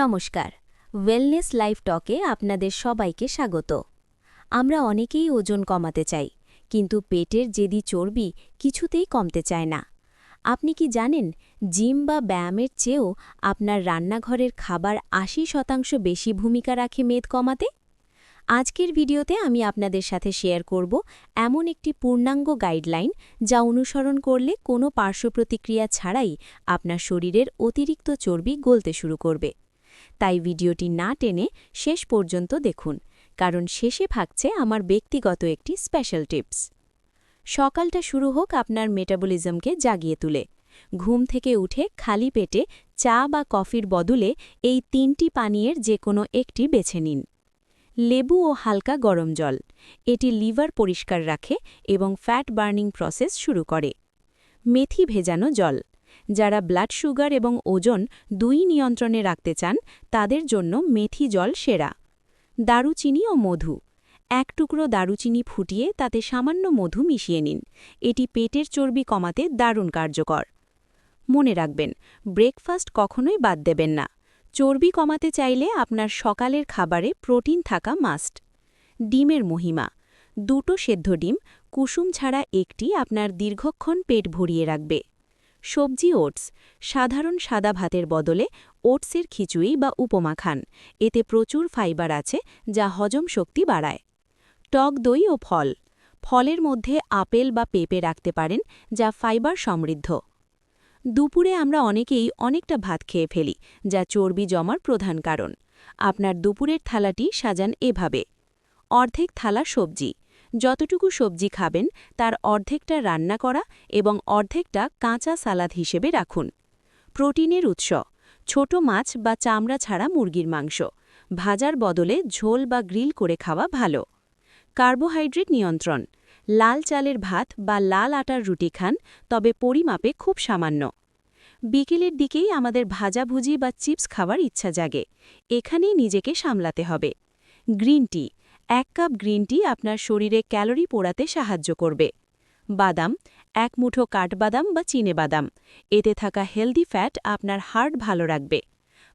নমস্কার, wellness life টকে আপনাদের সবাইকে স্বাগত। আমরা অনেকেই ওজন কমাতে চাই, কিন্তু পেটের জেদি চর্বি কিছুতেই কমতে চায় না। আপনি কি জানেন, জিম বা ব্যায়ামের চেয়েও আপনার রান্নাঘরের খাবার ৮০% বেশি ভূমিকা রাখে মেদ কমাতে? আজকের ভিডিওতে আমি আপনাদের সাথে শেয়ার করব এমন একটি পূর্ণাঙ্গ গাইডলাইন, যা অনুসরণ করলে কোনো পার্শ্বপ্রতিক্রিয়া ছাড়াই আপনার শরীরের অতিরিক্ত চর্বি গলতে শুরু করবে। তাই ভিডিওটি না টেনে শেষ পর্যন্ত দেখুন, কারণ শেষে থাকছে আমার ব্যক্তিগত একটি স্পেশাল টিপস। সকালটা শুরু হোক আপনার মেটাবলিজমকে জাগিয়ে তুলে। ঘুম থেকে উঠে খালি পেটে চা বা কফির বদলে এই ৩টি পানীয়ের যে কোনো একটি বেছে নিন। লেবু ও হালকা গরম জল, এটি লিভার পরিষ্কার রাখে এবং ফ্যাট বার্নিং প্রসেস শুরু করে। মেথি ভেজানো জল, যারা ব্লাড সুগার এবং ওজন দুই নিয়ন্ত্রণে রাখতে চান তাদের জন্য মেথি জল সেরা। দারুচিনি ও মধু, এক টুকরো দারুচিনি ফুটিয়ে তাতে সামান্য মধু মিশিয়ে নিন, এটি পেটের চর্বি কমাতে দারুণ কার্যকর। মনে রাখবেন, ব্রেকফাস্ট কখনোই বাদ দেবেন না। চর্বি কমাতে চাইলে আপনার সকালের খাবারে প্রোটিন থাকা মাস্ট। ডিমের মহিমা, দুটো সেদ্ধ ডিম, কুসুম ছাড়া একটি আপনার দীর্ঘক্ষণ পেট ভরিয়ে রাখবে। সবজি ওটস, সাধারণ সাদা ভাতের বদলে ওটসের খিচুড়ি বা উপমা খান, এতে প্রচুর ফাইবার আছে যা হজম শক্তি বাড়ায়। টক দই ও ফল, ফলের মধ্যে আপেল বা পেঁপে রাখতে পারেন, যা ফাইবার সমৃদ্ধ। দুপুরে আমরা অনেকেই অনেকটা ভাত খেয়ে ফেলি, যা চর্বি জমার প্রধান কারণ। আপনার দুপুরের থালাটি সাজান এভাবে: অর্ধেক থালা সবজি, যতটুকু সবজি খাবেন তার অর্ধেকটা রান্না করা এবং অর্ধেকটা কাঁচা সালাদ হিসেবে রাখুন। প্রোটিনের উৎস, ছোট মাছ বা চামড়া ছাড়া মুরগির মাংস, ভাজার বদলে ঝোল বা গ্রিল করে খাওয়া ভালো। কার্বোহাইড্রেট নিয়ন্ত্রণ, লাল চালের ভাত বা লাল আটার রুটি খান, তবে পরিমাপে খুব সামান্য। বিকেলের দিকেই আমাদের ভাজাভুজি বা চিপস খাওয়ার ইচ্ছা জাগে, এখানেই নিজেকে সামলাতে হবে। Green tea, 1 cup green tea আপনার শরীরে ক্যালোরি পোড়াতে সাহায্য করবে। বাদাম, 1 মুঠো কাঠবাদাম বা চীনেবাদাম, এতে থাকা হেলদি ফ্যাট আপনার হার্ট ভালো রাখবে।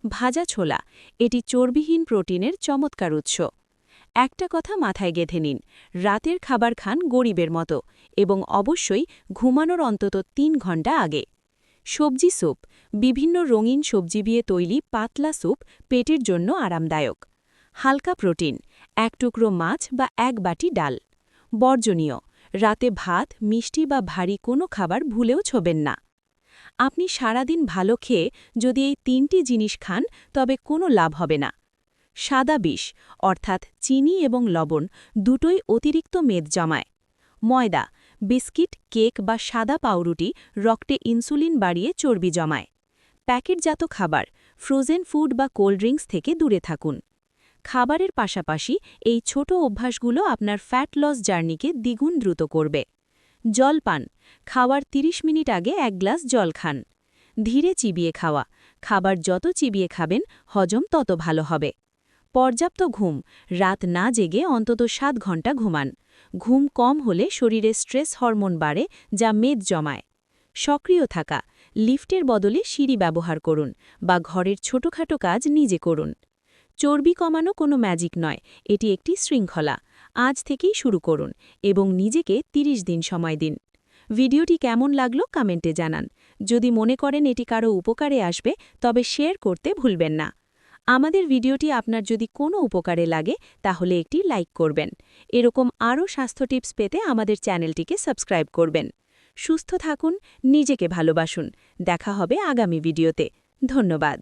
ভাজা ছোলা, এটি চর্বিহীন প্রোটিনের চমৎকার উৎস। একটা কথা মাথায় গেঁথে নিন, রাতের খাবার খান গরিবের মতো এবং অবশ্যই ঘুমানোর অন্তত 3 ঘন্টা আগে। সবজি স্যুপ, বিভিন্ন রঙিন সবজি দিয়ে তৈরি পাতলা স্যুপ পেটের জন্য আরামদায়ক। হালকা প্রোটিন, 1 টুকরো মাছ বা 1 বাটি ডাল। বর্জনীয়, রাতে ভাত, মিষ্টি বা ভারী কোনো খাবার ভুলেও ছোবেন না। আপনি সারাদিন ভালো খেয়ে যদি এই 3টি জিনিস খান, তবে কোনো লাভ হবে না। সাদা বিষ, অর্থাৎ চিনি এবং লবণ দুটোই অতিরিক্ত মেদ জমায়। ময়দা, বিস্কিট, কেক বা সাদা পাউরুটি রক্তে ইনসুলিন বাড়িয়ে চর্বি জমায়। প্যাকেটজাত খাবার, ফ্রোজেন ফুড বা কোল্ড ড্রিঙ্কস থেকে দূরে থাকুন। খাবারের পাশাপাশি এই ছোট অভ্যাসগুলো আপনার ফ্যাট লস জার্নিকে দ্বিগুণ দ্রুত করবে। জল পান, খাওয়ার 30 মিনিট আগে 1 গ্লাস জল খান। ধীরে চিবিয়ে খাওয়া, খাবার যত চিবিয়ে খাবেন হজম তত ভালো হবে। পর্যাপ্ত ঘুম, রাত না জেগে অন্তত 7 ঘন্টা ঘুমান। ঘুম কম হলে শরীরে স্ট্রেস হরমোন বাড়ে, যা মেদ জমায়। সক্রিয় থাকা, লিফটের বদলে সিঁড়ি ব্যবহার করুন বা ঘরের ছোটখাটো কাজ নিজে করুন। চর্বি কমানো কোনো ম্যাজিক নয়, এটি একটি শৃঙ্খলা। আজ থেকেই শুরু করুন এবং নিজেকে 30 দিন সময় দিন। ভিডিওটি কেমন লাগলো কমেন্টে জানান। যদি মনে করেন এটি কারো উপকারে আসবে, তবে শেয়ার করতে ভুলবেন না। আমাদের ভিডিওটি আপনার যদি কোনো উপকারে লাগে, তাহলে একটি লাইক করবেন। এরকম আরও স্বাস্থ্য টিপস পেতে আমাদের চ্যানেলটিকে সাবস্ক্রাইব করবেন। সুস্থ থাকুন, নিজেকে ভালোবাসুন। দেখা হবে আগামী ভিডিওতে। ধন্যবাদ।